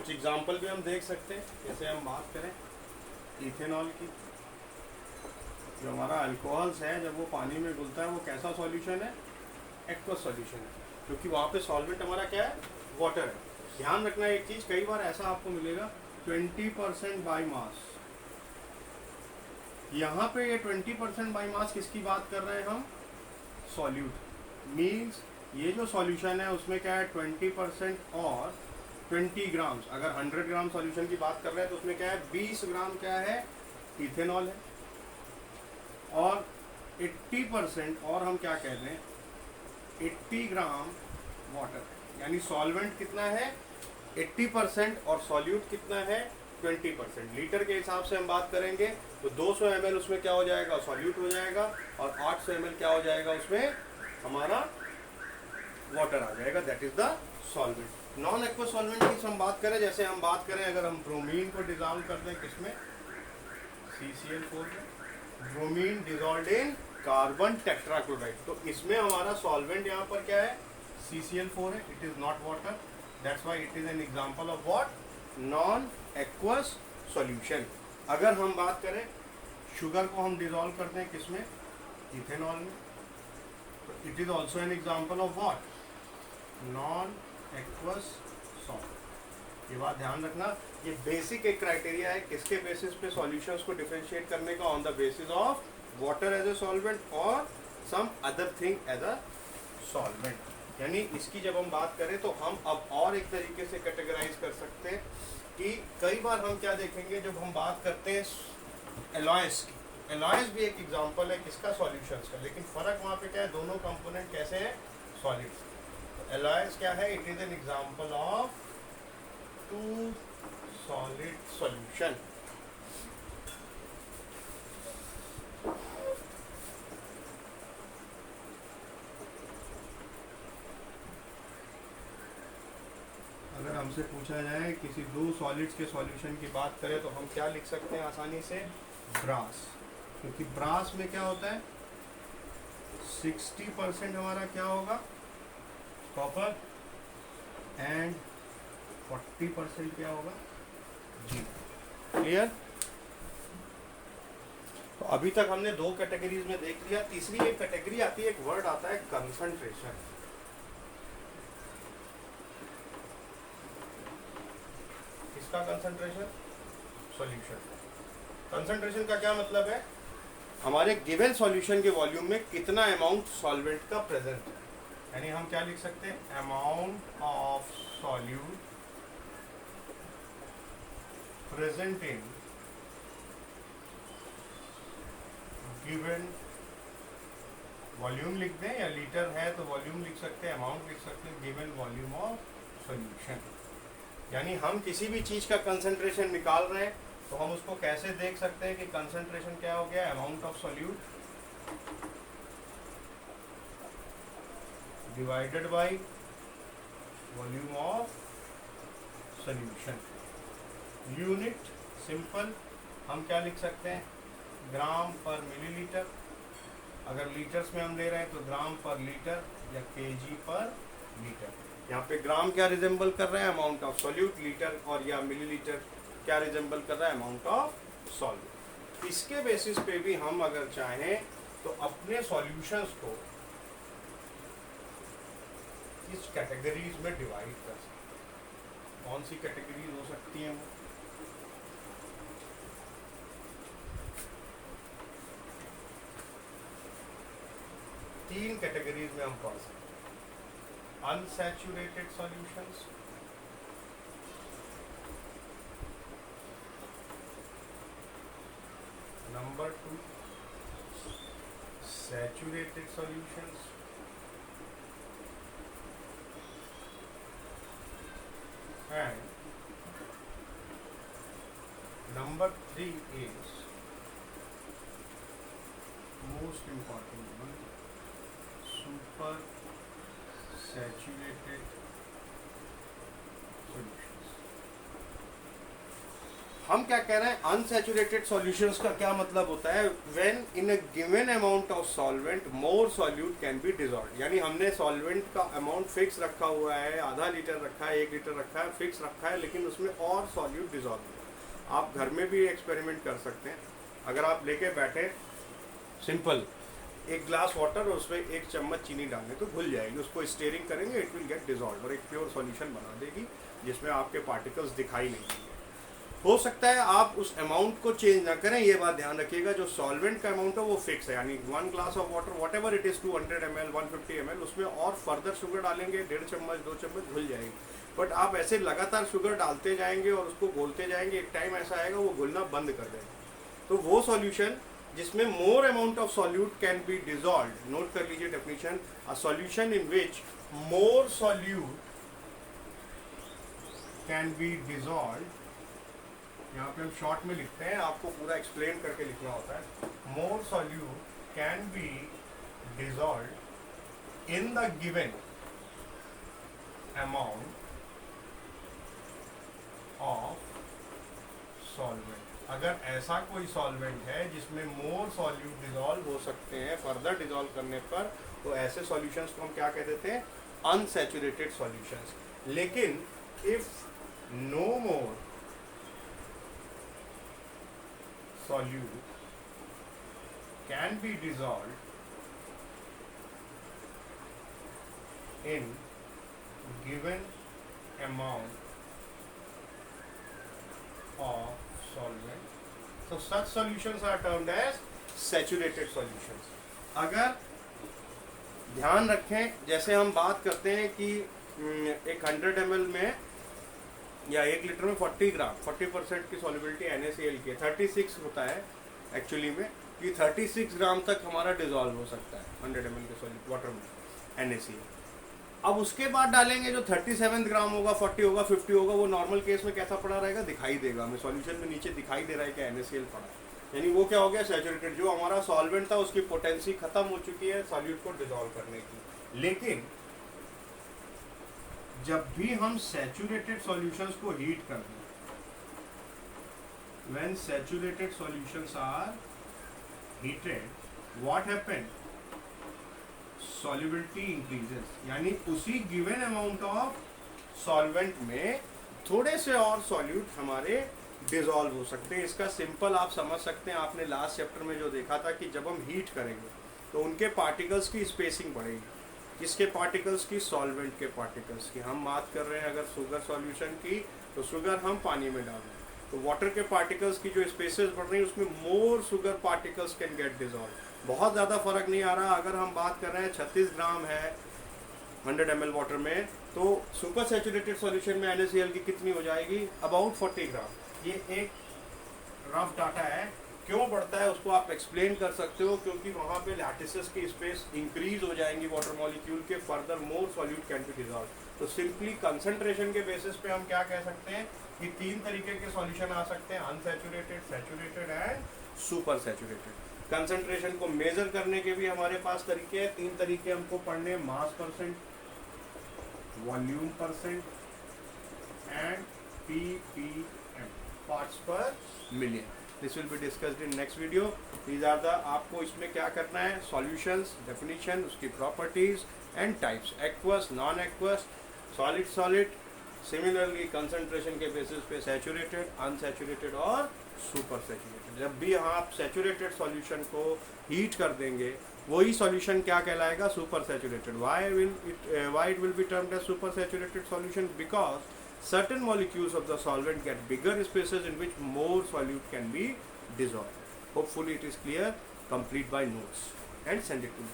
कुछ एग्जांपल भी हम देख सकते हैं। जैसे हम बात करें इथेनॉल की, जो हमारा अल्कोहल्स है जब वो पानी में घुलता है वो कैसा सॉल्यूशन है? एक्वस सॉल्यूशन है, क्योंकि वहाँ पे सॉल्वेंट हमारा क्या है? वाटर है। ध्यान रखना एक चीज़, कई बार ऐसा आपको मिलेगा 20% बाई मास। यहाँ पे ये 20% बाई मास किसकी बात कर रहे हैं हम? सॉल्यूट। मीन्स ये जो सॉल्यूशन है उसमें क्या है? 20% और 20 ग्राम्स। अगर 100 ग्राम सॉल्यूशन की बात कर रहे हैं तो उसमें क्या है? 20 ग्राम क्या है? इथेनॉल है। और 80% और हम क्या कह रहे हैं? 80 ग्राम वाटर। यानी सॉल्वेंट कितना है? 80% और सॉल्यूट कितना है? 20%। लीटर के हिसाब से हम बात करेंगे तो 200 ml उसमें क्या हो जाएगा? सॉल्यूट हो जाएगा, और 800 ml क्या हो जाएगा? उसमें हमारा वाटर आ जाएगा। That is the solvent. Non aqueous solvent की हम बात करें, जैसे हम बात करें अगर हम ब्रोमीन को डिजॉल्व कर दें किसमें? CCl4 में। ब्रोमीन डिजॉल्व्ड इन कार्बन टेट्राक्लोराइड, तो इसमें हमारा सॉल्वेंट यहाँ पर क्या है? CCl4 है। It is not water, that's why it is an example of what? Non aqueous solution. अगर हम बात करें शुगर को हम डिजॉल्व करते हैं किसमें? इथेनॉल में, तो it is also an example of what? Non aqueous salt. ये बात ध्यान रखना, ये बेसिक एक क्राइटेरिया है किसके बेसिस पे सॉल्यूशंस को डिफरेंशिएट करने का? On the basis of water as a solvent और some other thing as a solvent. यानी इसकी जब हम बात करें तो हम अब और एक तरीके से कैटेगराइज कर सकते हैं कि कई बार हम क्या देखेंगे जब हम बात करते हैं एलॉयस की। एलॉयस भी एक एग्जांपल है किसका? सॉल्यूशंस का। लेकिन फर्क वहाँ पे क्या है? दोनों कंपोनेंट कैसे हैं? सॉलिड्स। तो एलॉयस क्या है? It is an example of two solid solution. अगर हमसे पूछा जाए किसी दो सॉलिड्स के सॉल्यूशन की बात करें तो हम क्या लिख सकते हैं आसानी से? ब्रास। क्योंकि ब्रास में क्या होता है? 60% हमारा क्या होगा? कॉपर, एंड 40% क्या होगा? जी। क्लियर? तो अभी तक हमने दो कैटेगरीज में देख लिया। तीसरी एक कैटेगरी आती है, एक वर्ड आता है कंसंट्रेशन। किसका कंसंट्रेशन? सॉल्यूशन। कंसंट्रेशन का क्या मतलब है? हमारे गिवन सॉल्यूशन के वॉल्यूम में कितना अमाउंट सॉल्वेंट का प्रेजेंट है। यानी हम क्या लिख सकते हैं? Amount of solute present in given volume लिख दें, या लीटर है तो वॉल्यूम लिख सकते हैं, अमाउंट लिख सकते हैं, गिवन वॉल्यूम ऑफ सॉल्यूशन। यानी हम किसी भी चीज़ का कंसंट्रेशन निकाल रहे हैं तो हम उसको कैसे देख सकते हैं कि कंसंट्रेशन क्या हो गया? Amount of solute divided by volume of solution. Unit simple, हम क्या लिख सकते हैं? ग्राम पर मिलीलीटर। अगर लीटर्स में हम ले रहे हैं तो ग्राम पर लीटर या केजी पर लीटर। यहाँ पे ग्राम क्या रिजेंबल कर रहा है? Amount of solute. लीटर और या मिलीलीटर क्या रिजेंबल कर रहा है? Amount of solute. इसके बेसिस पे भी हम अगर चाहें तो अपने सॉल्यूशंस को इस कैटेगरीज में डिवाइड कर सकते हैं। कौन सी कैटेगरीज हो सकती हैं? तीन कैटेगरीज में हम पढ़ सकते हैं। Unsaturated solutions, number 2 saturated solutions, and number 3 is most important one, super saturated solutions। हम क्या कह रहे हैं, अनसैचुरेटेड सॉल्यूशंस का क्या मतलब होता है, when in a given amount of solvent more solute can be dissolve. यानी हमने सॉल्वेंट का अमाउंट फिक्स रखा हुआ है, आधा लीटर रखा है, 1 लीटर रखा है, फिक्स रखा है, लेकिन उसमें और सॉल्यूट डिसॉल्व हुआ। आप घर में भी एक्सपेरिमेंट कर सकते हैं। अगर आप लेके बैठे सिंपल 1 ग्लास वाटर और उसमें 1 चम्मच चीनी डालें तो घुल जाएगी, उसको स्टीयरिंग करेंगे, इट विल गेट डिसॉल्व और एक प्योर सॉल्यूशन बना देगी जिसमें आपके पार्टिकल्स दिखाई नहीं देंगे। हो सकता है आप उस अमाउंट को चेंज ना करें, ये बात ध्यान रखिएगा, जो सॉल्वेंट का अमाउंट है वो फिक्स है, यानी 1 glass of water what ever it is 200 ml 150 ml, उसमें और फर्दर शुगर डालेंगे 1.5 चम्मच 2 चम्मच घुल जाएगी। बट आप ऐसे लगातार शुगर डालते जाएंगे और उसको घोलते जाएंगे, एक टाइम ऐसा आएगा वो घुलना बंद कर देगा। तो वो सॉल्यूशन जिसमें more amount of solute can be dissolve, note कर लीजिए definition, a solution in which more solute can be dissolve, यहाँ पे हम शॉर्ट में लिखते हैं, आपको पूरा एक्सप्लेन करके लिखना होता है। मोर solute can be dissolve in the given amount of solvent. अगर ऐसा कोई सॉल्वेंट है जिसमें मोर सॉल्यूट डिसॉल्व हो सकते हैं फर्दर डिसॉल्व करने पर, तो ऐसे सॉल्यूशंस को हम क्या कहते थे, अनसैचुरेटेड सॉल्यूशंस। लेकिन if no more solute can be dissolved in given amount of solvent, so such solutions are termed as saturated solutions। अगर ध्यान रखें, जैसे हम बात करते हैं कि एक 100 ml में या 1 लीटर में 40 ग्राम 40% की सॉल्युबिलिटी NaCl की है, 36 होता है एक्चुअली में, कि 36 ग्राम तक हमारा डिसॉल्व हो सकता है 100 ml के सॉल्यूट वाटर में NaCl। अब उसके बाद डालेंगे जो 37 ग्राम होगा, 40 होगा, 50 होगा, वो नॉर्मल केस में कैसा पड़ा रहेगा, दिखाई देगा हमें, सॉल्यूशन में नीचे दिखाई दे रहा है कि NaCl पड़ा है, यानी वो क्या हो गया, सैचुरेटेड। जो हमारा सॉल्वेंट था उसकी पोटेंसी खत्म हो चुकी है सॉल्यूट को डिसॉल्व करने की। लेकिन जब भी हम सैचुरेटेड सॉल्यूशंस को हीट कर दें, when saturated solutions are heated, what happen, solubility increases, यानी उसी गिवन अमाउंट ऑफ सॉल्वेंट में थोड़े से और सॉल्यूट हमारे डिसॉल्व हो सकते हैं। इसका सिंपल आप समझ सकते हैं, आपने लास्ट चैप्टर में जो देखा था कि जब हम हीट करेंगे तो उनके पार्टिकल्स की स्पेसिंग बढ़ेगी। किसके पार्टिकल्स की, सॉल्वेंट के पार्टिकल्स की। हम बात कर रहे हैं अगर शुगर सॉल्यूशन की, तो शुगर हम पानी में डाल रहे हैं, तो वाटर के पार्टिकल्स की जो स्पेसेस बढ़ रही है उसमें मोर sugar particles can get dissolve. बहुत ज़्यादा फर्क नहीं आ रहा। अगर हम बात कर रहे हैं 36 ग्राम है 100 ml वाटर में, तो सुपर सैचुरेटेड सॉल्यूशन में NaCl की कितनी हो जाएगी, अबाउट 40 ग्राम। ये एक रफ डाटा है। क्यों बढ़ता है उसको आप एक्सप्लेन कर सकते हो, क्योंकि वहाँ पे लैटिसेस की स्पेस इंक्रीज हो जाएंगी वाटर मॉलिक्यूल के, further more solute can be dissolve. तो सिंपली कंसंट्रेशन के बेसिस पे हम क्या कह सकते हैं कि 3 तरीके के सॉल्यूशन आ सकते हैं, unsaturated, saturated and super saturated. Concentration को मेजर करने के भी हमारे पास तरीके हैं। 3 तरीके हमको पढ़ने, mass percent, volume percent and ppm, parts per million. This will be discussed in next video. These are the, आपको इसमें क्या करना है, सॉल्यूशंस, डेफिनेशन, उसकी properties and types, aqueous, non aqueous, solid solid, similarly concentration के basis पे saturated, unsaturated और super saturated. जब भी आप सैचुरेटेड सॉल्यूशन को हीट कर देंगे, वही सॉल्यूशन क्या कहलाएगा, super saturated. Why it will be termed as super saturated solution, because certain molecules of the solvent get bigger spaces in which more solute can be dissolved. Hopefully it is clear. Complete by notes and send it to me.